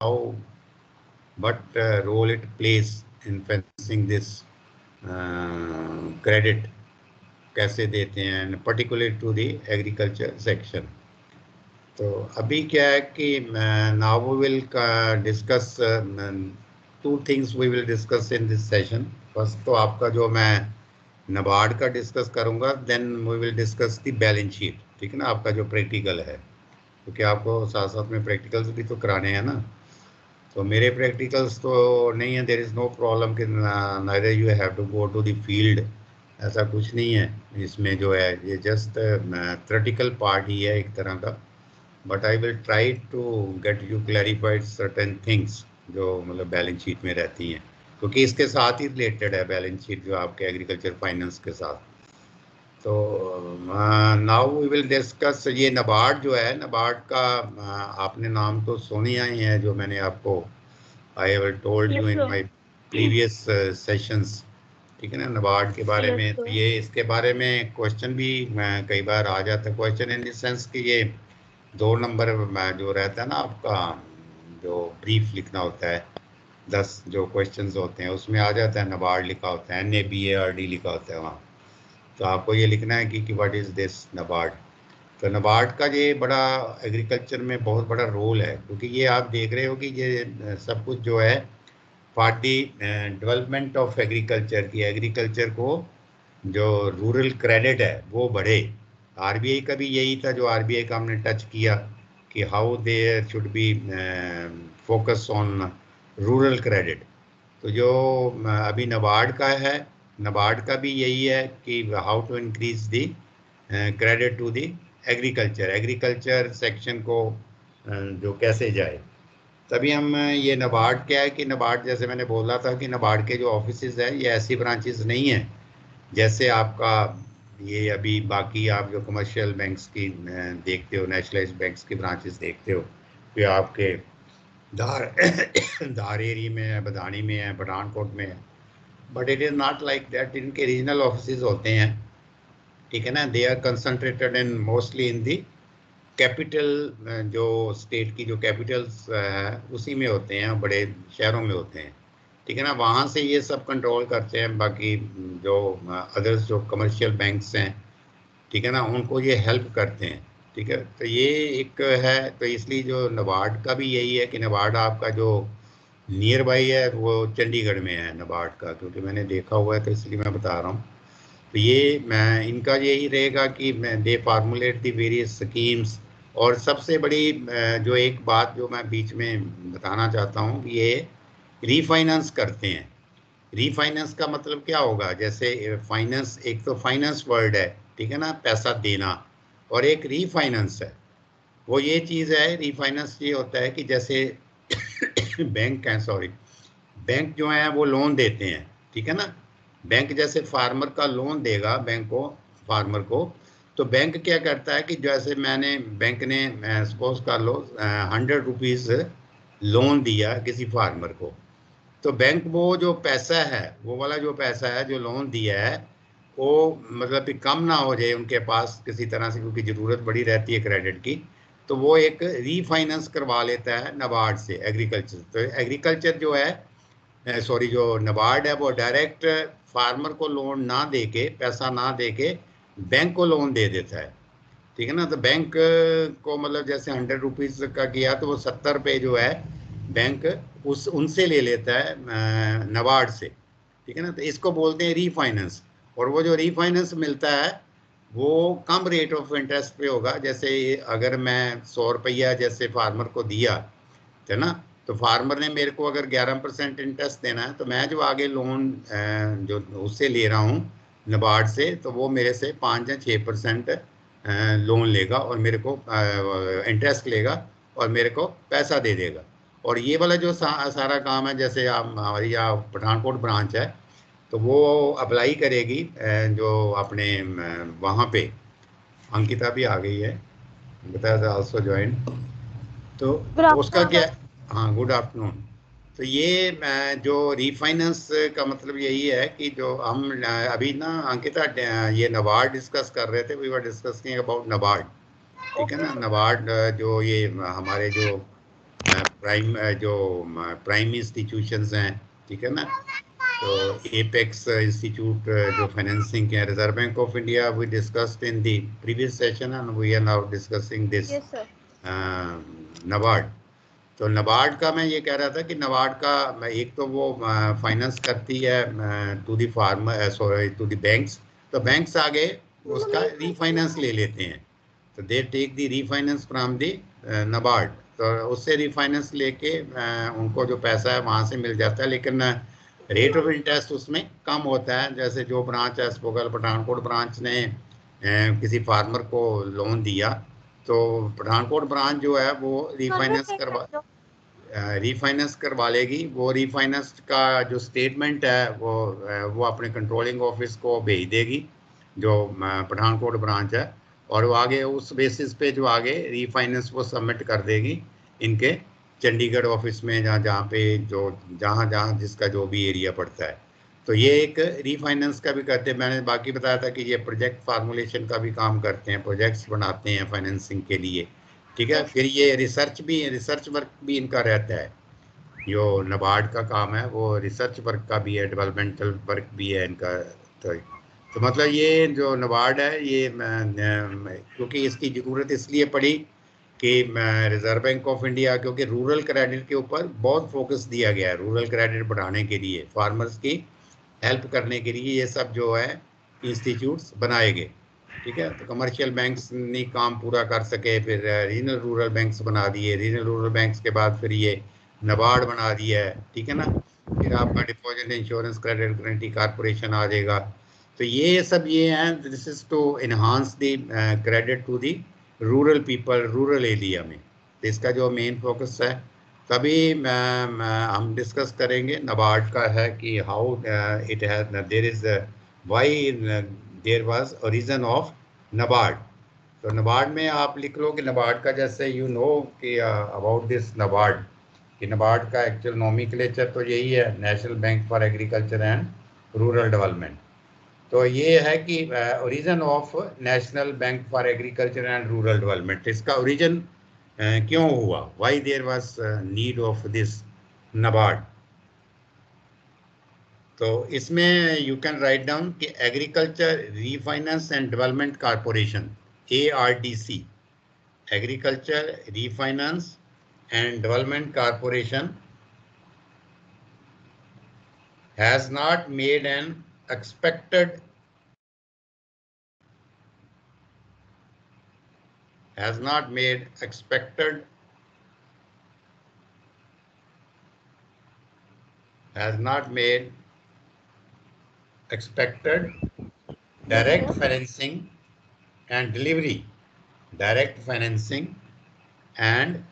how what role it plays in financing this credit कैसे देते हैं particularly to the agriculture section. तो अभी क्या है कि now we will discuss two things we will discuss in this session. First तो आपका जो मैं नबार्ड का डिस्कस करूंगा, then we will discuss the balance sheet, ठीक है ना, आपका जो प्रैक्टिकल है, क्योंकि आपको साथ साथ में प्रैक्टिकल्स भी तो कराने हैं ना. तो मेरे प्रैक्टिकल्स तो नहीं है, देयर इज़ नो प्रॉब्लम कि neither you have to go to the field, ऐसा कुछ नहीं है इसमें. जो है ये जस्ट थ्योरेटिकल पार्ट ही है एक तरह का, but I will try to get you clarified certain things जो मतलब बैलेंस शीट में रहती हैं, क्योंकि इसके साथ ही रिलेटेड है बैलेंस शीट जो आपके एग्रीकल्चर फाइनेंस के साथ. तो नाउ वी विल डिस्कस ये नबार्ड जो है, नबार्ड का आपने नाम तो सुनी ही है, जो मैंने आपको I have told you in my previous sessions, ठीक है ना, नबार्ड के बारे में. तो ये इसके बारे में क्वेश्चन भी कई बार आ जाता है, क्वेश्चन इन द सेंस कि ये 2 नंबर जो रहता है ना आपका, जो ब्रीफ लिखना होता है, 10 जो क्वेश्चंस होते हैं उसमें आ जाता है नबार्ड लिखा होता है, NABARD लिखा होता है वहाँ. तो आपको ये लिखना है कि व्हाट इज़ दिस नबार्ड. तो नबार्ड का ये बड़ा एग्रीकल्चर में बहुत बड़ा रोल है, क्योंकि ये आप देख रहे हो कि ये सब कुछ जो है for the development of agriculture की, एग्रीकल्चर को जो रूरल क्रेडिट है वो बढ़े. RBI का भी यही था, जो RBI का हमने टच किया कि how there should be focus on rural credit. तो जो अभी नबार्ड का है, नबार्ड का भी यही है कि how to increase the credit to the agriculture, agriculture section को जो कैसे जाए. तभी हम ये नबार्ड क्या है कि नबार्ड, जैसे मैंने बोला था कि नबार्ड के जो ऑफिसेज है ये ऐसी ब्रांचेस नहीं है जैसे आपका ये अभी बाकी आप जो कमर्शियल बैंक्स की देखते हो, नेशनलाइज्ड बैंक्स की ब्रांचेस देखते हो, कि आपके धार एरिया में है, बदानी में है, पठानकोट में है, but it is not like that. इनके रीजनल ऑफिसेज होते हैं, ठीक है ना. They are concentrated in mostly in the capital, जो स्टेट की जो कैपिटल्स है उसी में होते हैं, बड़े शहरों में होते हैं, ठीक है ना. वहाँ से ये सब कंट्रोल करते हैं. बाकी जो अदर्स जो कमर्शियल बैंक्स हैं, ठीक है ना, उनको ये हेल्प करते हैं, ठीक है. तो ये एक है. तो इसलिए जो नबार्ड का भी यही है कि नबार्ड आपका जो नियर बाई है वो चंडीगढ़ में है नबार्ड का, क्योंकि मैंने देखा हुआ है, तो इसलिए मैं बता रहा हूँ. तो ये मैं इनका यही रहेगा कि मैं दे फार्मुलेट दी वेरियस स्कीम्स. और सबसे बड़ी जो एक बात जो मैं बीच में बताना चाहता हूँ, ये रीफाइनेंस करते हैं. रीफाइनेंस का मतलब क्या होगा, जैसे फाइनेंस, एक तो फाइनेंस वर्ड है, ठीक है ना, पैसा देना, और एक रीफाइनेंस है. वो ये चीज़ है, रीफाइनेंस ये होता है कि जैसे बैंक है, सॉरी, बैंक जो है वो लोन देते हैं, ठीक है ना. बैंक जैसे फार्मर का लोन देगा बैंक को, फार्मर को, तो बैंक क्या करता है कि जैसे मैंने बैंक ने सपोज कर लो 100 रुपीज़ लोन दिया किसी फार्मर को, तो बैंक वो जो पैसा है, वो वाला जो पैसा है जो लोन दिया है, वो मतलब कि कम ना हो जाए उनके पास किसी तरह से, क्योंकि ज़रूरत बड़ी रहती है क्रेडिट की, तो वो एक रीफाइनेंस करवा लेता है नबार्ड से एग्रीकल्चर. तो एग्रीकल्चर जो है, सॉरी, जो नबार्ड है वो डायरेक्ट फार्मर को लोन ना दे के, पैसा ना दे के बैंक को लोन दे देता है, ठीक है ना. तो बैंक को मतलब जैसे 100 रुपीज़ का किया तो वो 70 रुपये जो है बैंक उनसे ले लेता है नबार्ड से, ठीक है ना. तो इसको बोलते हैं रीफाइनेंस. और वो जो रीफाइनेंस मिलता है वो कम रेट ऑफ इंटरेस्ट पे होगा. जैसे अगर मैं 100 रुपया जैसे फार्मर को दिया, है ना, तो फार्मर ने मेरे को अगर 11% इंटरेस्ट देना है, तो मैं जो आगे लोन जो उससे ले रहा हूँ नबार्ड से, तो वो मेरे से 5 या 6% लोन लेगा और मेरे को इंटरेस्ट लेगा और मेरे को पैसा दे देगा. और ये वाला जो सारा काम है, जैसे आप हमारी यहाँ पठानकोट ब्रांच है, तो वो अप्लाई करेगी जो अपने वहाँ पे अंकिता भी आ गई है, बताया था ऑल्सो ज्वाइन. तो उसका क्या, हाँ, गुड आफ्टरनून. तो ये जो रीफाइनेंस का मतलब यही है कि जो हम अभी ना अंकिता ये नबार्ड डिस्कस कर रहे थे, we were discussing about NABARD, ठीक है ना. नबार्ड जो ये हमारे जो प्राइम जो प्राइम इंस्टीट्यूशंस हैं, ठीक है ना, तो एपेक्स इंस्टीट्यूट जो फाइनेंसिंग के, reserve bank of India we discussed in the previous session and we are now discussing this NABARD. तो नबार्ड का मैं ये कह रहा था कि नबार्ड का एक तो वो फाइनेंस करती है to the farmer, sorry to the banks, तो बैंक्स आगे उसका रीफाइनेंस ले लेते हैं, तो they take the refinance from the NABARD, तो उससे रीफाइनेंस लेके उनको जो पैसा है वहाँ से मिल जाता है, लेकिन रेट ऑफ इंटरेस्ट उसमें कम होता है। जैसे जो ब्रांच है स्पोकल पठानकोट ब्रांच ने किसी फार्मर को लोन दिया, तो पठानकोट ब्रांच जो है वो रीफाइनेंस करवा लेगी, वो रीफाइनेंस का जो स्टेटमेंट है वो अपने कंट्रोलिंग ऑफिस को भेज देगी जो पठानकोट ब्रांच है, और वो आगे उस बेसिस पे जो आगे रीफाइनेंस वो सबमिट कर देगी इनके चंडीगढ़ ऑफिस में, जहाँ पे जो जहाँ जिसका जो भी एरिया पड़ता है। तो ये एक रीफाइनेंस का भी करते हैं। मैंने बाकी बताया था कि ये प्रोजेक्ट फार्मूलेशन का भी काम करते हैं, प्रोजेक्ट्स बनाते हैं फाइनेंसिंग के लिए, ठीक है। फिर ये रिसर्च वर्क भी इनका रहता है, जो नबार्ड का काम है वो रिसर्च वर्क का भी है, डेवलपमेंटल वर्क भी है इनका। तो मतलब ये जो नबार्ड है ये क्योंकि इसकी ज़रूरत इसलिए पड़ी कि रिजर्व बैंक ऑफ इंडिया, क्योंकि रूरल क्रेडिट के ऊपर बहुत फोकस दिया गया है, रूरल क्रेडिट बढ़ाने के लिए, फार्मर्स की हेल्प करने के लिए ये सब जो है इंस्टीट्यूट्स बनाए गए, ठीक है। तो कमर्शियल बैंक्स नहीं काम पूरा कर सके, फिर रीजनल रूरल बैंक्स बना दिए, रीजनल रूरल बैंक्स के बाद फिर ये नबार्ड बना दिया है, ठीक है ना। फिर आपका deposit insurance credit guarantee corporation आ जाएगा। तो ये सब ये हैं, this is to enhance the credit to the rural people, rural area में। तो इसका जो मेन फोकस है, तभी हम डिस्कस करेंगे नबार्ड का है कि how it has there is why there was origin of NABARD. तो नबार्ड में आप लिख लो कि नबार्ड का, जैसे यू नो कि अबाउट दिस नबार्ड, कि नबार्ड का एक्चुअल नोमेनक्लेचर तो यही है, national bank for agriculture and rural development. तो ये है कि origin of national bank for agriculture and rural development, इसका ओरिजिन क्यों हुआ, why there was need of this NABARD. तो इसमें यू कैन राइट डाउन कि agriculture refinance and development corporation, ARDC, agriculture refinance and development corporation has not made an expected has not made expected has not made expected direct financing and delivery, direct financing and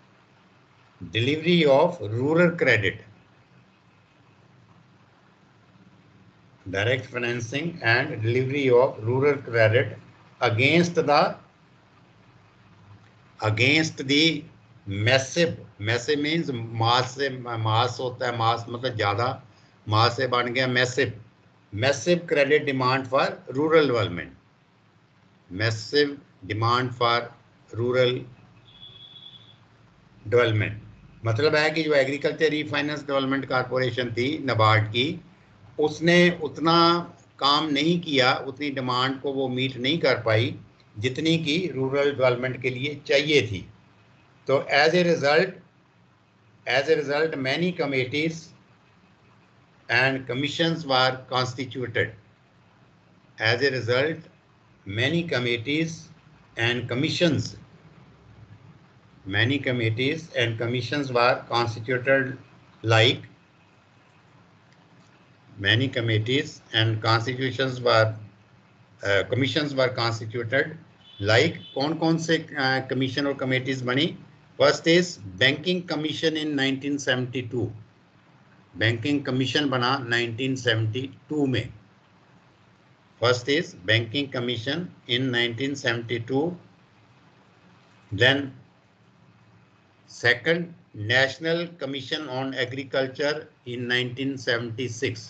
delivery of rural credit, direct financing and delivery of rural credit against the massive means mass से mass होता है, mass मतलब ज्यादा, mass से बन गया massive credit demand for rural development, massive demand for rural development। मतलब है कि जो एग्रीकल्चर रीफाइनेंस डेवलपमेंट कॉरपोरेशन थी नबार्ड की, उसने उतना काम नहीं किया, उतनी डिमांड को वो मीट नहीं कर पाई जितनी की रूरल डेवलपमेंट के लिए चाहिए थी। तो as a result many committees and commissions were constituted. As a result, many committees and commissions were constituted, like many committees and constitutions were commissions were constituted, like कौन से commission और committees बनी। First is Banking Commission in 1972, banking commission बना 1972 में। First is banking commission in 1972, then second national commission on agriculture in 1976,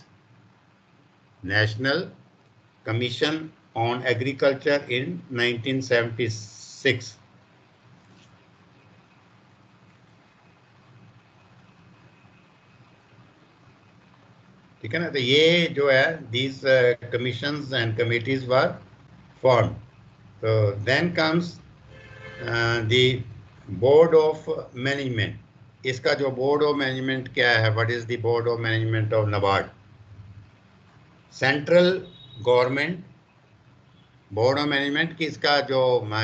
national commission on agriculture in 1976। ठीक है ना। तो ये जो है these commissions and committees were formed. So then comes the board of management. इसका जो board of management क्या है? What is the board of management of NABARD? Central government board of management की इसका जो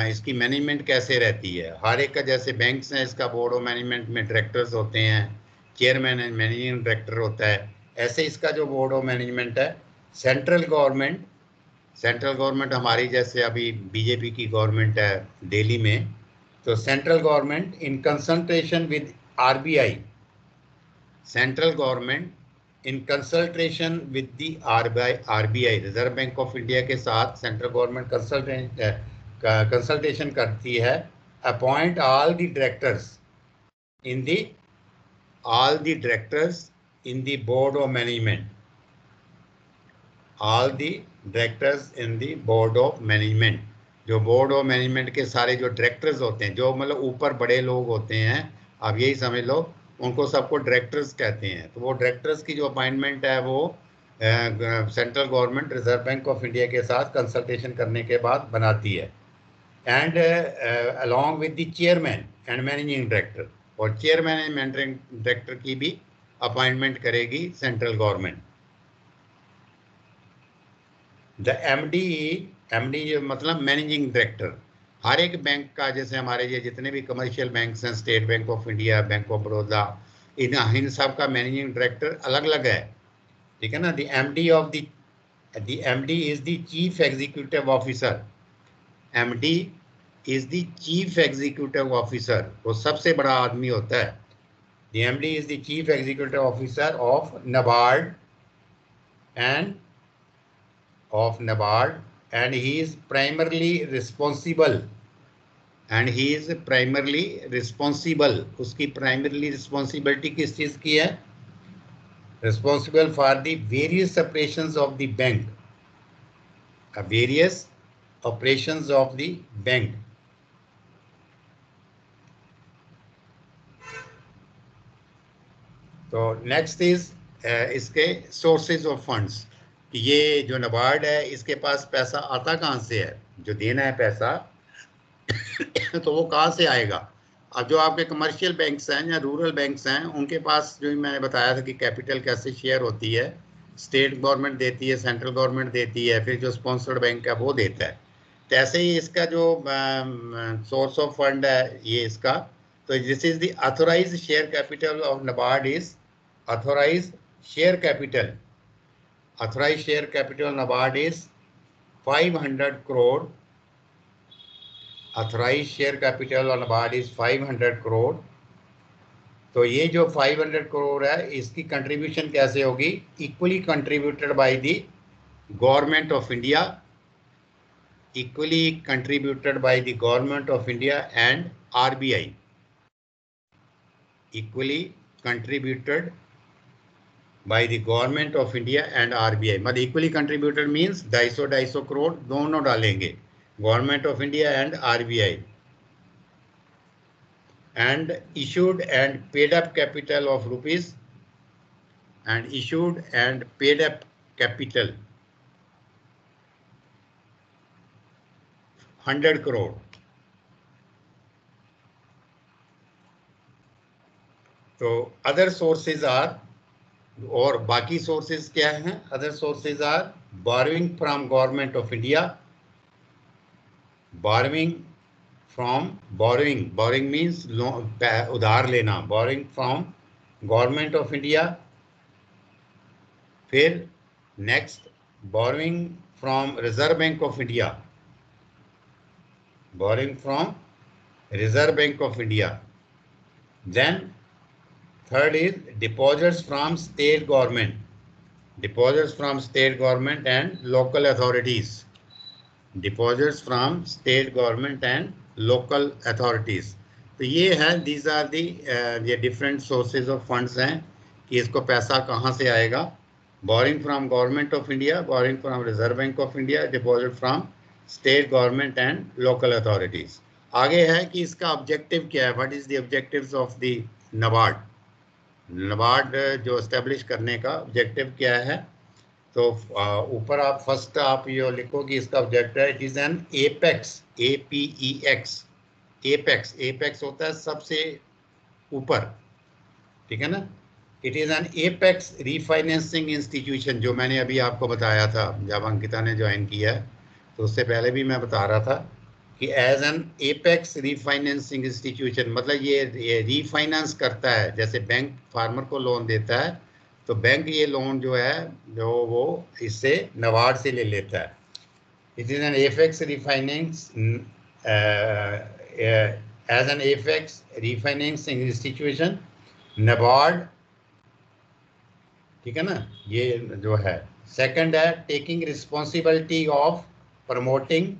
इसकी मैनेजमेंट कैसे रहती है, हर एक का जैसे बैंक्स हैं इसका बोर्ड ऑफ मैनेजमेंट में डायरेक्टर्स होते हैं, चेयरमैन एंड मैनेजिंग डायरेक्टर होता है, ऐसे इसका जो बोर्ड ऑफ मैनेजमेंट है सेंट्रल गवर्नमेंट हमारी जैसे अभी बीजेपी की गवर्नमेंट है दिल्ली में, तो central government in consultation with RBI, central government in consultation with the RBI reserve bank of India के साथ सेंट्रल गवर्नमेंट कंसल्टेशन करती है, appoint all the directors in the board of management, all the directors in the board of management. जो board of management के सारे जो directors होते हैं, जो मतलब ऊपर बड़े लोग होते हैं, आप यही समझ लो, उनको सबको डायरेक्टर्स कहते हैं। तो वो डायरेक्टर्स की जो अपॉइंटमेंट है वो central government reserve bank of India के साथ कंसल्टेशन करने के बाद बनाती है, and along with the chairman and managing director, और चेयरमैन एंड मैनेजिंग डायरेक्टर की भी अपॉइंटमेंट करेगी सेंट्रल गवर्नमेंट। द एमडी मतलब मैनेजिंग डायरेक्टर, हर एक बैंक का, जैसे हमारे ये जितने भी कमर्शियल बैंक्स हैं, state bank of India, bank of Baroda, इन सब का मैनेजिंग डायरेक्टर अलग अलग है, ठीक है ना। The MD is the chief executive officer, MD is the chief executive officer, वो सबसे बड़ा आदमी होता है। The MD is the chief executive officer of NABARD and he is primarily responsible, उसकी प्राइमरली रिस्पॉन्सिबिलिटी किस चीज की है? Responsible for the various operations of the bank, various operations of the bank. तो नेक्स्ट इज इसके sources of funds, ये जो NABARD है इसके पास पैसा आता कहाँ से है? जो देना है पैसा तो वो कहाँ से आएगा? अब जो आपके कमर्शियल बैंक्स हैं या रूरल बैंक्स हैं, उनके पास जो मैंने बताया था कि कैपिटल कैसे शेयर होती है, स्टेट गवर्नमेंट देती है, सेंट्रल गवर्नमेंट देती है, फिर जो स्पॉन्सर्ड बैंक है वो देता है। तो ऐसे ही इसका जो सोर्स ऑफ फंड है ये इसका, तो this is the authorised share capital of NABARD is authorised share capital, authorized share capital NABARD is 500 crore, authorized share capital on NABARD is 500 crore। तो ये जो 500 करोड़ है इसकी कंट्रीब्यूशन कैसे होगी? Equally contributed by the government of India, equally contributed by the government of India and RBI, equally contributed by the government of India and RBI। मतलब equally contributed means 250 crore दोनों डालेंगे, government of India and RBI, and issued and paid up capital of rupees, and issued and paid up capital 100 crore। तो other sources are, और बाकी sources क्या हैं? Other sources are borrowing from government of India, borrowing means उधार लेना, borrowing from government of India. फिर next borrowing from reserve bank of India, borrowing from reserve bank of India. Then third is deposits from state government and local authorities, deposits from state government and local authorities। तो ये है, these are the ये different sources of funds हैं कि इसको पैसा कहाँ से आएगा? borrowing from government of India, borrowing from Reserve Bank of India, deposit from state government and local authorities। आगे है कि इसका objective क्या है? what is the objectives of the NABARD? NABARD जो एस्टेब्लिश करने का ऑब्जेक्टिव क्या है, तो ऊपर आप फर्स्ट आप ये लिखो कि इसका ऑब्जेक्टिव है, it is an apex, APEX, apex, apex होता है सबसे ऊपर, ठीक है ना। It is an apex refinancing institution, जो मैंने अभी आपको बताया था जब अंकिता ने ज्वाइन किया है, तो उससे पहले भी मैं बता रहा था कि as an apex refinancing institution, मतलब ये रीफाइनेंस करता है, जैसे बैंक फार्मर को लोन देता है, तो बैंक ये लोन जो है जो वो इससे नाबार्ड से ले लेता है। It is an apex refinance as an apex refinancing institution NABARD, ठीक है ना, ये जो है। सेकंड है टेकिंग रिस्पॉन्सिबिलिटी ऑफ प्रमोटिंग,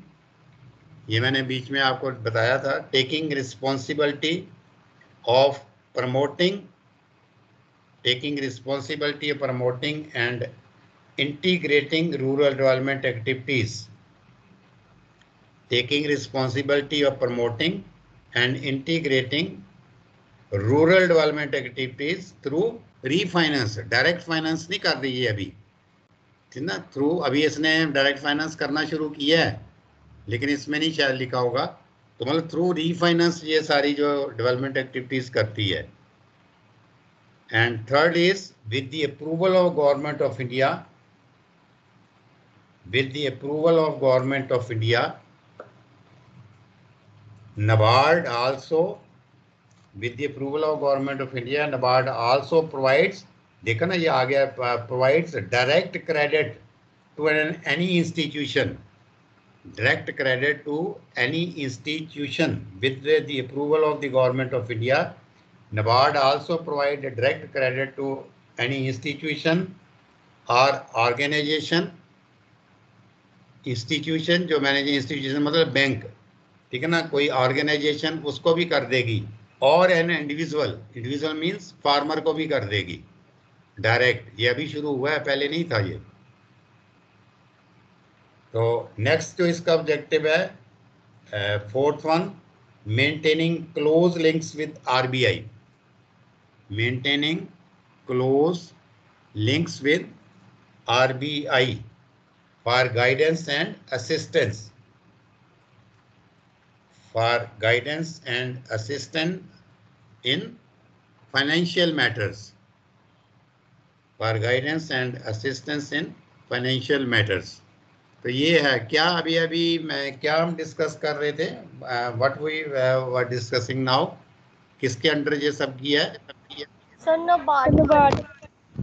ये मैंने बीच में आपको बताया था, taking responsibility of promoting, taking responsibility of promoting and integrating rural development activities, taking responsibility of promoting and integrating rural development activities through refinance, direct finance नहीं कर रही है अभी, ठीक ना, थ्रू, अभी इसने डायरेक्ट फाइनेंस करना शुरू किया है, लेकिन इसमें नहीं शायद लिखा होगा, तो मतलब थ्रू रीफाइनेंस ये सारी जो डेवलपमेंट एक्टिविटीज करती है। And third is with the approval of government of India, with the approval of government of India, NABARD also, with the approval of government of India, NABARD also provides, देखा ना ये आ गया, provides direct credit to any institution, direct credit to any institution with the approval of the government of India. NABARD also provide direct credit to any institution or organization, institution जो managing institution मतलब bank, ठीक है ना, कोई organisation उसको भी कर देगी, और an individual, individual means farmer को भी कर देगी डायरेक्ट, ये अभी शुरू हुआ है, पहले नहीं था ये। तो नेक्स्ट जो इसका ऑब्जेक्टिव है, fourth one, maintaining close links with RBI, maintaining close links with RBI for guidance and assistance, for guidance and assistance in financial matters, for guidance and assistance in financial matters। तो ये है क्या, अभी अभी मैं क्या हम डिस्कस कर रहे थे, what we were discussing now, किसके अंडर ये सब किया है सर नाबार्ड,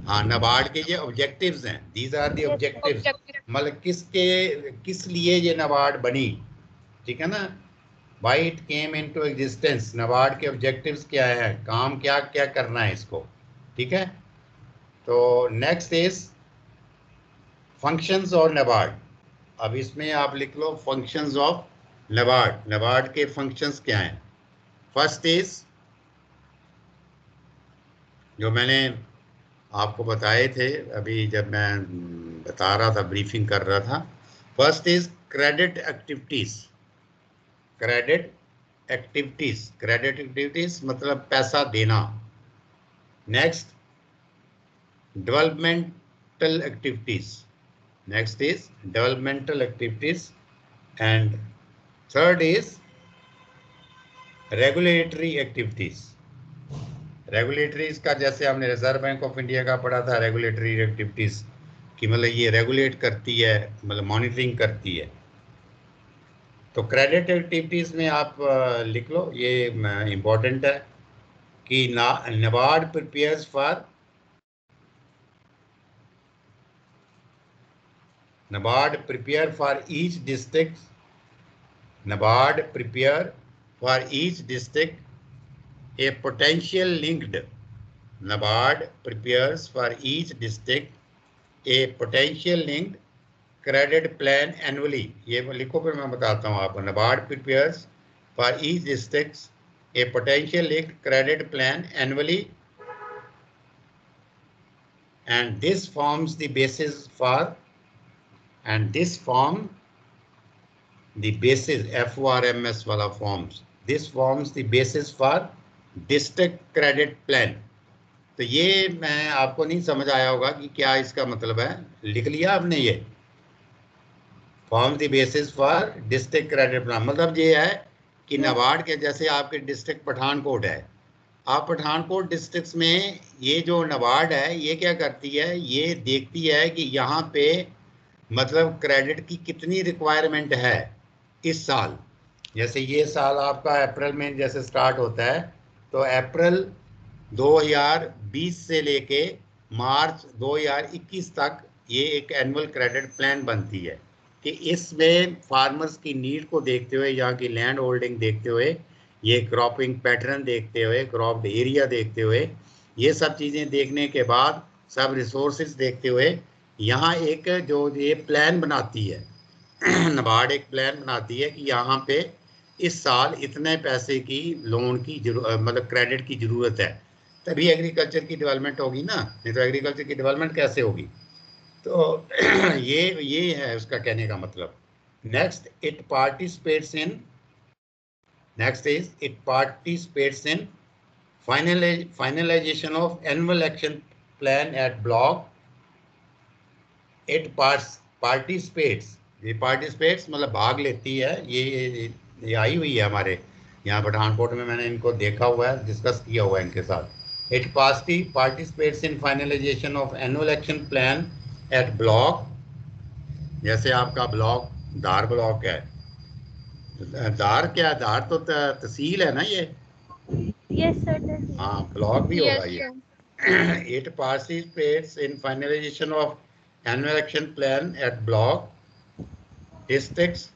हाँ, नाबार्ड के ये ऑब्जेक्टिव्स हैं, दीज आर दी ऑब्जेक्टिव्स, मतलब किस लिए ये नाबार्ड बनी, ठीक है ना, Why it came into existence, NABARD के ऑब्जेक्टिव्स क्या है, काम क्या क्या करना है इसको, ठीक है। तो next is functions of NABARD, अब इसमें आप लिख लो फंक्शंस ऑफ नाबार्ड, नाबार्ड के फंक्शंस क्या हैं। फर्स्ट इज जो मैंने आपको बताए थे अभी जब मैं बता रहा था, ब्रीफिंग कर रहा था, first is credit activities, credit activities, credit activities मतलब पैसा देना। Next developmental activities, next is developmental activities, and third is regulatory activities, regulatories का जैसे हमने रिजर्व बैंक ऑफ इंडिया का पढ़ा था, रेगुलेटरी एक्टिविटीज कि मतलब ये रेगुलेट करती है, मतलब मॉनिटरिंग करती है। तो क्रेडिट एक्टिविटीज में आप लिख लो, ये इम्पोर्टेंट है कि NABARD prepares for, NABARD prepare for each district, NABARD prepare for each district a potential linked, NABARD prepares for each district a potential linked credit plan annually, ये लिखो फिर मैं बताता हूँ आपको। NABARD prepares for each district a potential linked credit plan annually, and this forms the basis for, and this form the basis, FORMS वाला forms, this forms the basis for district credit plan, तो ये मैं आपको नहीं समझ आया होगा कि क्या इसका मतलब है, लिख लिया आपने ये form the basis for district credit plan. मतलब ये है कि नाबार्ड के जैसे आपके डिस्ट्रिक्ट पठानकोट है, आप पठानकोट डिस्ट्रिक्ट में ये जो नाबार्ड है ये क्या करती है, ये देखती है कि यहाँ पे मतलब क्रेडिट की कितनी रिक्वायरमेंट है इस साल। जैसे ये साल आपका अप्रैल में जैसे स्टार्ट होता है, तो अप्रैल 2020 से लेके मार्च 2021 तक ये एक एनुअल क्रेडिट प्लान बनती है कि इसमें फार्मर्स की नीड को देखते हुए, यहाँ की लैंड होल्डिंग देखते हुए, ये क्रॉपिंग पैटर्न देखते हुए, क्रॉप्ड एरिया देखते हुए, ये सब चीज़ें देखने के बाद, सब रिसोर्सेज देखते हुए यहाँ एक जो ये प्लान बनाती है नाबार्ड एक प्लान बनाती है कि यहाँ पे इस साल इतने पैसे की लोन की मतलब क्रेडिट की ज़रूरत है, तभी एग्रीकल्चर की डेवलपमेंट होगी ना, नहीं तो एग्रीकल्चर की डेवलपमेंट कैसे होगी। तो ये है उसका कहने का मतलब। Next it participates in finalisation of annual action plan at block. It participates, ये पार्टिसिपेट्स मतलब भाग लेती है, ये आई हुई है हमारे यहाँ पठानकोट में, मैंने इनको देखा हुआ है, डिस्कस किया हुआ है इनके साथ। It participates in finalisation of annual action plan at block. जैसे आपका ब्लॉक धार ब्लॉक है, धार क्या, धार तो तहसील है ना ये। Yes, sir. हाँ ब्लॉक भी होगा Yes, ये। sir. It participates in finalization of annual action plan at block, districts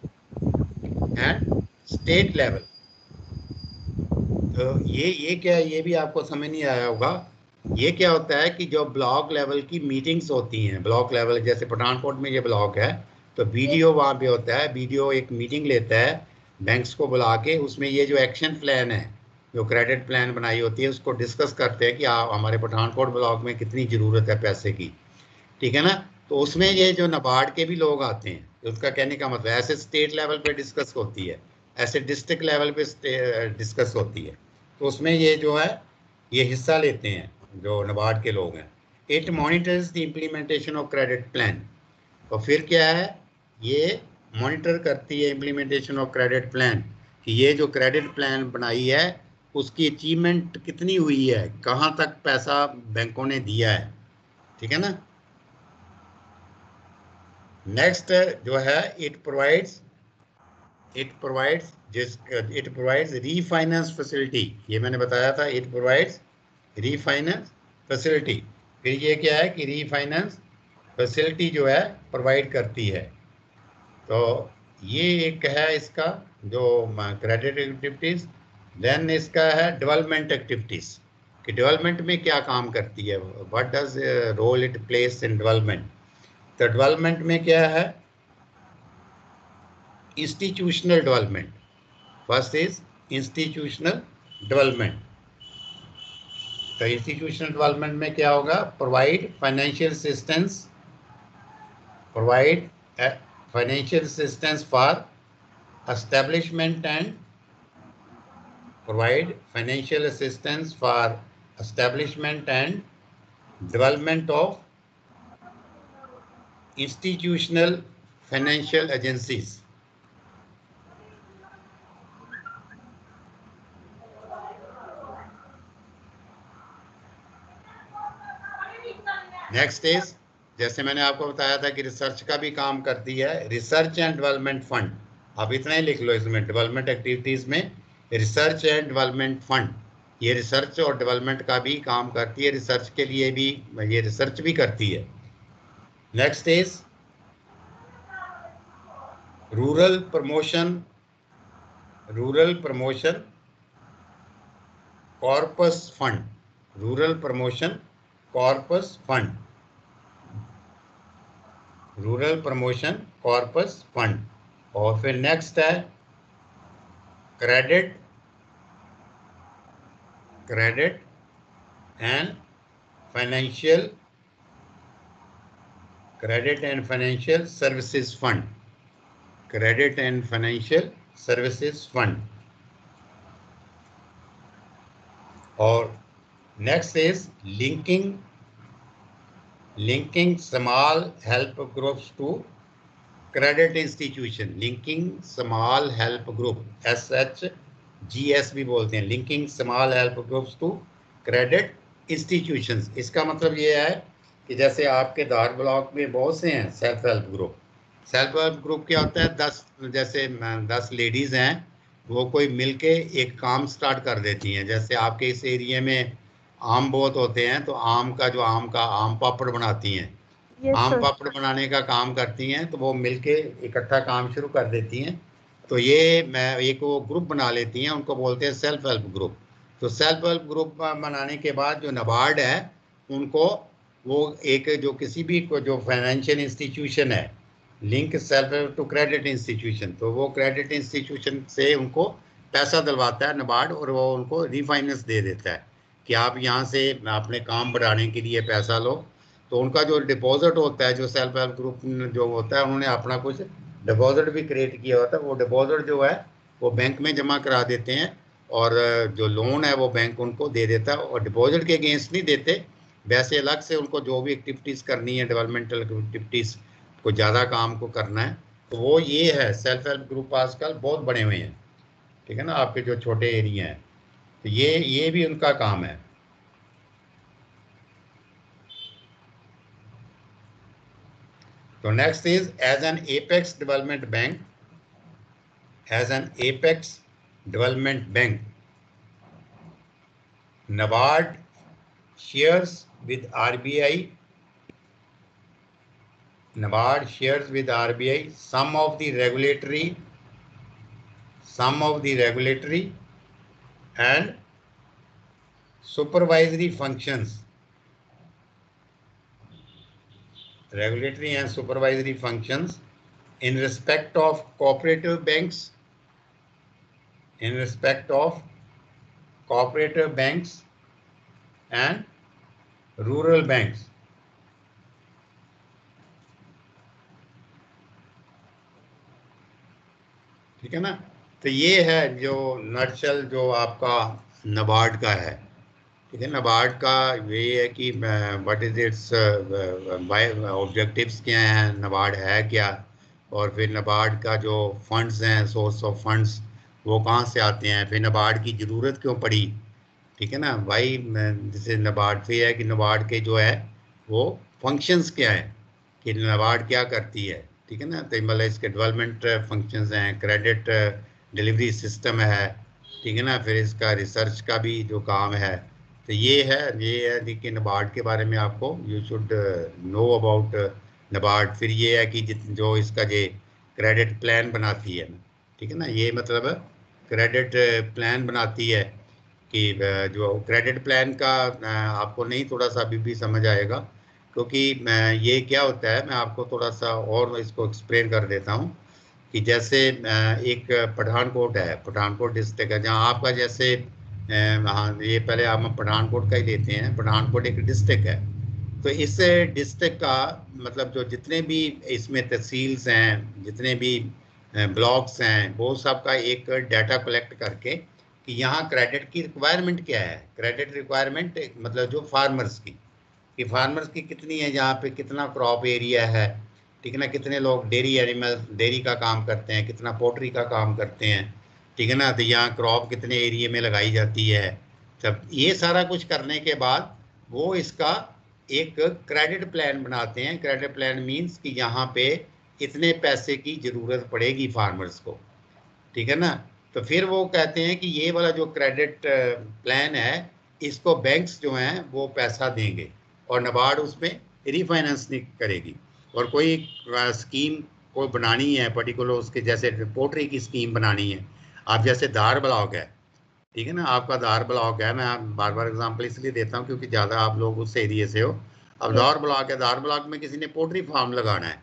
and state level। तो ये क्या है, ये भी आपको समझ नहीं आया होगा। ये क्या होता है कि जो ब्लॉक लेवल की मीटिंग्स होती हैं, ब्लॉक लेवल जैसे पठानकोट में ये ब्लॉक है, तो बीडीओ वहाँ पे होता है, बीडीओ एक मीटिंग लेता है बैंक्स को बुला के, उसमें ये जो एक्शन प्लान है, जो क्रेडिट प्लान बनाई होती है, उसको डिस्कस करते हैं कि हमारे पठानकोट ब्लॉक में कितनी ज़रूरत है पैसे की, ठीक है ना। तो उसमें ये जो नाबार्ड के भी लोग आते हैं, उसका कहने का मतलब ऐसे स्टेट लेवल पे डिस्कस होती है, ऐसे डिस्ट्रिक्ट लेवल पे डिस्कस होती है, तो उसमें ये जो है ये हिस्सा लेते हैं जो नाबार्ड के लोग हैं। It monitors the implementation of credit plan. तो फिर क्या है, ये मॉनिटर करती है इम्प्लीमेंटेशन ऑफ क्रेडिट प्लान कि ये जो क्रेडिट प्लान बनाई है उसकी अचीवमेंट कितनी हुई है, कहाँ तक पैसा बैंकों ने दिया है, ठीक है ना। नेक्स्ट जो है इट प्रोवाइड्स रीफाइनेंस फैसिलिटी। ये मैंने बताया था, इट प्रोवाइड्स रीफाइनेंस फैसिलिटी। फिर ये क्या है कि रीफाइनेंस फैसिलिटी जो है प्रोवाइड करती है। तो ये एक है इसका जो क्रेडिट एक्टिविटीज। देन इसका है डेवलपमेंट एक्टिविटीज कि डेवलपमेंट में क्या काम करती है, what does role it plays in development. तो डेवलपमेंट में क्या है, institutional development. First is institutional development. तो इंस्टीट्यूशनल डेवलपमेंट में क्या होगा, provide financial assistance, provide financial assistance for establishment and provide financial assistance for establishment and development of institutional financial agencies। Next is, जैसे मैंने आपको बताया था कि रिसर्च का भी काम करती है, रिसर्च एंड डेवलपमेंट फंड। आप इतना ही लिख लो इसमें, डेवलपमेंट एक्टिविटीज में रिसर्च एंड डेवलपमेंट फंड, ये रिसर्च और डेवलपमेंट का भी काम करती है, रिसर्च के लिए भी ये रिसर्च भी करती है। Next is rural promotion corpus fund, rural promotion corpus fund, rural promotion corpus fund. और फिर नेक्स्ट है credit and financial services fund, credit and financial services fund. और Next is linking small help groups to credit institution. Linking small help group, SHGS भी बोलते हैं, linking small help groups to credit institutions. इसका मतलब ये है कि जैसे आपके धार ब्लॉक में बहुत से हैं self help group. Self help group क्या होता है, 10 लेडीज हैं, वो कोई मिलके एक काम स्टार्ट कर देती हैं. जैसे आपके इस एरिया में आम बहुत होते हैं, तो आम पापड़ बनाती हैं. आम पापड़ बनाने का काम करती हैं, तो वो मिलके इकट्ठा काम शुरू कर देती हैं. तो ये एक वो ग्रुप बना लेती हैं, उनको बोलते हैं सेल्फ हेल्प ग्रुप. तो सेल्फ हेल्प ग्रुप बनाने के बाद जो नाबार्ड है, उनको वो एक जो किसी भी जो फाइनेंशियल इंस्टीट्यूशन है, link self help to credit institution, तो वो क्रेडिट इंस्टीट्यूशन से उनको पैसा दिलवाता है नाबार्ड, और वो उनको रीफाइनेंस दे देता है कि आप यहाँ से अपने काम बढ़ाने के लिए पैसा लो. तो उनका जो डिपॉजिट होता है, जो सेल्फ हेल्प ग्रुप जो होता है, उन्होंने अपना कुछ डिपॉजिट भी क्रिएट किया होता है. वो डिपॉजिट जो है वो बैंक में जमा करा देते हैं, और जो लोन है वो बैंक उनको दे देता है, और डिपॉजिट के अगेंस्ट नहीं देते, वैसे अलग से उनको जो भी एक्टिविटीज़ करनी है, डेवलपमेंटल एक्टिविटीज़ को ज़्यादा काम को करना है, तो वो ये है. सेल्फ हेल्प ग्रुप आजकल बहुत बने हुए हैं, ठीक है ना, आपके जो छोटे एरिया हैं, तो ये भी उनका काम है. So next is as an apex development bank, NABARD shares with RBI. NABARD shares with RBI some of the regulatory and supervisory functions. Regulatory and supervisory functions in respect of cooperative banks, and rural banks. ठीक है ना. तो ये है जो nutshell जो आपका नाबार्ड का है. ठीक है, नाबार्ड का ये है कि व्हाट इज इट्स ऑब्जेक्टिव्स क्या हैं, नाबार्ड है क्या, और फिर नाबार्ड का जो फंड्स हैं, सोर्स ऑफ फंड्स वो कहाँ से आते हैं, फिर नाबार्ड की ज़रूरत क्यों पड़ी. ठीक है ना भाई, जैसे नाबार्ड से है कि नाबार्ड के जो है वो फंक्शंस क्या है, कि नाबार्ड क्या करती है. ठीक है ना, तो मतलब इसके डेवलपमेंट फंक्शंस हैं, क्रेडिट डिलीवरी सिस्टम है, ठीक है ना, फिर इसका रिसर्च का भी जो काम है. तो ये है कि नाबार्ड के बारे में आपको you should know about NABARD. फिर ये है कि जो इसका ये क्रेडिट प्लान बनाती है, ठीक है ना, ये मतलब क्रेडिट प्लान बनाती है, कि जो क्रेडिट प्लान का आपको नहीं थोड़ा सा अभी भी समझ आएगा, क्योंकि ये क्या होता है, मैं आपको थोड़ा सा और इसको एक्सप्लेन कर देता हूँ. कि जैसे एक पठानकोट है, पठानकोट डिस्ट्रिक्ट है, जहाँ आपका जैसे हाँ, ये पहले हम पठानकोट का ही लेते हैं. पठानकोट एक डिस्ट्रिक्ट है, तो इस डिस्ट्रिक्ट का मतलब जो जितने भी इसमें तहसील्स हैं, जितने भी ब्लॉक्स हैं, वो सब का एक डाटा कलेक्ट करके कि यहाँ क्रेडिट की रिक्वायरमेंट क्या है. क्रेडिट रिक्वायरमेंट मतलब जो फार्मर्स की, कि फार्मर्स की कितनी है, जहाँ पे कितना क्रॉप एरिया है, ठीक है ना, कितने लोग डेयरी का काम करते हैं, कितना पोल्ट्री का काम करते हैं, ठीक है ना, तो यहाँ क्रॉप कितने एरिया में लगाई जाती है. तब ये सारा कुछ करने के बाद वो इसका एक क्रेडिट प्लान बनाते हैं. क्रेडिट प्लान मीन्स कि यहाँ पे इतने पैसे की ज़रूरत पड़ेगी फार्मर्स को, ठीक है ना. तो फिर वो कहते हैं कि ये वाला जो क्रेडिट प्लान है, इसको बैंक्स जो हैं वो पैसा देंगे, और नाबार्ड उसमें रीफाइनेंस नहीं करेगी. और कोई स्कीम को बनानी है पर्टिकुलर, उसके जैसे पोल्ट्री की स्कीम बनानी है, आप जैसे धार ब्लॉक है, ठीक है ना, आपका धार ब्लॉक है, मैं बार बार एग्जांपल इसलिए देता हूँ क्योंकि ज़्यादा आप लोग उस एरिए से हो. अब धार ब्लॉक है, धार ब्लॉक में किसी ने पोल्ट्री फार्म लगाना है,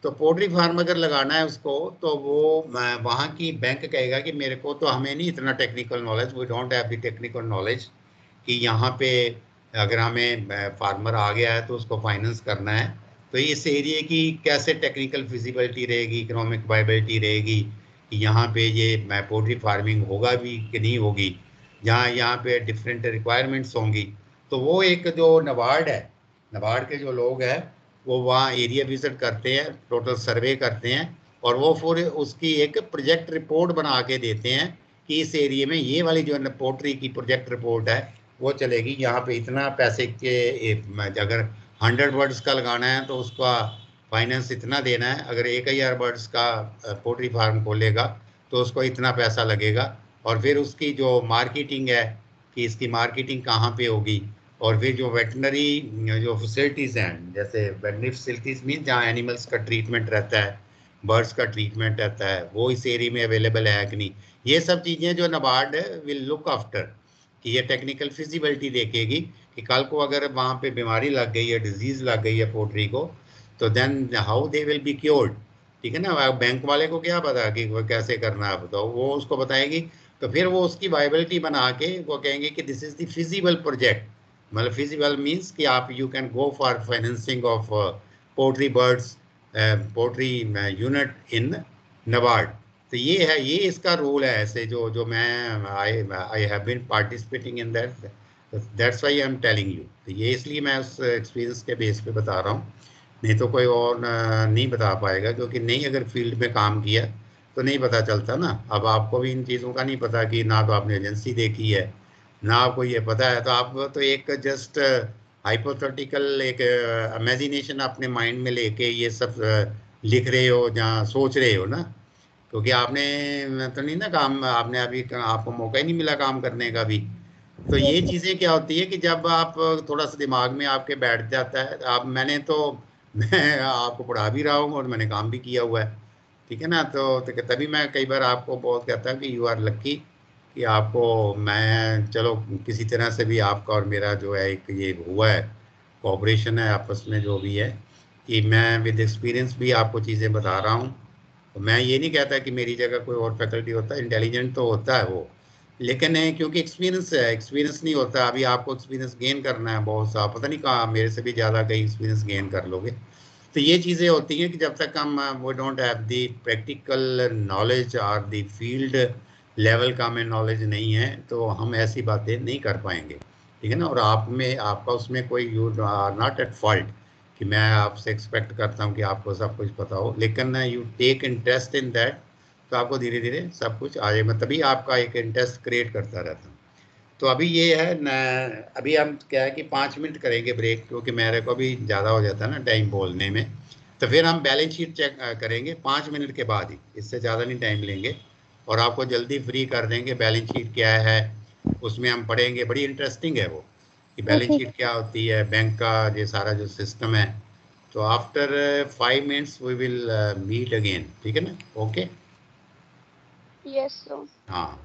तो पोल्ट्री फार्म अगर लगाना है उसको, तो वो वहाँ की बैंक कहेगा कि मेरे को तो हमें नहीं इतना technical knowledge, we don't have the technical knowledge, कि यहाँ पे अगर हमें फार्मर आ गया है तो उसको फाइनेंस करना है, तो इस एरिया की कैसे टेक्निकल फिजिबिलिटी रहेगी, इकोनॉमिक वायबिलिटी रहेगी, कि यहाँ पे ये पोल्ट्री फार्मिंग होगा भी कि नहीं होगी, यहाँ पे डिफरेंट रिक्वायरमेंट्स होंगी. तो वो एक जो नबार्ड है, नबार्ड के जो लोग हैं वो वहाँ एरिया विजिट करते हैं, टोटल सर्वे करते हैं, और वो फिर उसकी एक प्रोजेक्ट रिपोर्ट बना के देते हैं कि इस एरिया में ये वाली जो पोल्ट्री की प्रोजेक्ट रिपोर्ट है वो चलेगी, यहाँ पे इतना पैसे के अगर 100 बर्ड्स का लगाना है तो उसका फाइनेंस इतना देना है, अगर 1000 बर्ड्स का पोल्ट्री फार्म खोलेगा तो उसको इतना पैसा लगेगा, और फिर उसकी जो मार्केटिंग है कि इसकी मार्केटिंग कहाँ पे होगी, और फिर जो वेटनरी जो फैसिलिटीज़ हैं, जैसे वेटनरी फैसिलिटीज़ मीन जहाँ एनिमल्स का ट्रीटमेंट रहता है, बर्ड्स का ट्रीटमेंट रहता है, वो इस एरिया में अवेलेबल है कि नहीं, ये सब चीज़ें जो नाबार्ड विल लुक आफ्टर, कि ये टेक्निकल फिजिबिलिटी देखेगी कि कल को अगर वहाँ पे बीमारी लग गई है, डिजीज़ लग गई है पोल्ट्री को, तो then how they will be cured. ठीक है ना, बैंक वाले को क्या पता कि वो कैसे करना है, बताओ, वो उसको बताएगी, तो फिर वो उसकी वाइबिलिटी बना के वो कहेंगे कि this is the feasible project. मतलब फिजिबल मीन्स कि आप you can go for financing of poultry birds, poultry unit in NABARD. तो ये है, ये इसका रोल है, ऐसे जो जो मैं I have been participating in that, that's why I am telling you. तो ये इसलिए मैं उस एक्सपीरियंस के बेस पे बता रहा हूँ, नहीं तो कोई और नहीं बता पाएगा, क्योंकि नहीं अगर फील्ड में काम किया तो नहीं पता चलता ना। अब आपको भी इन चीज़ों का नहीं पता कि ना तो आपने एजेंसी देखी है ना आपको ये पता है, तो आप तो एक जस्ट हाइपोथेटिकल एक इमेजिनेशन अपने माइंड में लेके ये सब लिख रहे हो, जहाँ सोच रहे हो ना, क्योंकि आपने तो नहीं ना काम, आपने अभी आपको मौका ही नहीं मिला काम करने का भी। तो ये Yes, sir. चीज़ें क्या होती है कि जब आप थोड़ा सा दिमाग में आपके बैठ जाता है, आप मैंने तो मैं आपको पढ़ा भी रहा हूँ और मैंने काम भी किया हुआ है, ठीक है ना, तो तभी मैं कई बार आपको बहुत कहता हूँ कि यू आर लक्की कि आपको मैं, चलो किसी तरह से भी आपका और मेरा जो है एक ये हुआ है, कोऑपरेशन है आपस में जो भी है, कि मैं विद एक्सपीरियंस भी आपको चीज़ें बता रहा हूँ। तो मैं ये नहीं कहता कि मेरी जगह कोई और फैकल्टी होता है, इंटेलिजेंट तो होता है वो, लेकिन क्योंकि एक्सपीरियंस है, एक्सपीरियंस नहीं होता, अभी आपको एक्सपीरियंस गेन करना है बहुत सा, पता नहीं कहाँ मेरे से भी ज़्यादा कहीं एक्सपीरियंस गेन कर लोगे। तो ये चीज़ें होती हैं कि जब तक हम वो don't have the practical knowledge और द फील्ड लेवल का हमें नॉलेज नहीं है, तो हम ऐसी बातें नहीं कर पाएंगे, ठीक है ना। और आप में, आपका उसमें कोई, you are not at fault कि मैं आपसे एक्सपेक्ट करता हूँ कि आपको सब कुछ पता हो, लेकिन you take interest in that, तो आपको धीरे धीरे सब कुछ आ जाएगा, तभी आपका एक इंटरेस्ट क्रिएट करता रहता हूँ। तो अभी ये है न, अभी हम क्या है कि 5 मिनट करेंगे ब्रेक, क्योंकि मेरे को भी ज़्यादा हो जाता है ना टाइम बोलने में, तो फिर हम बैलेंस शीट चेक करेंगे 5 मिनट के बाद ही, इससे ज़्यादा नहीं टाइम लेंगे, और आपको जल्दी फ्री कर देंगे। बैलेंस शीट क्या है उसमें हम पढ़ेंगे, बड़ी इंटरेस्टिंग है वो, कि बैलेंस Okay. शीट क्या होती है, बैंक का ये सारा जो सिस्टम है। तो after 5 minutes we will meet again, ठीक है ना, ओके। Yes, sir. हाँ।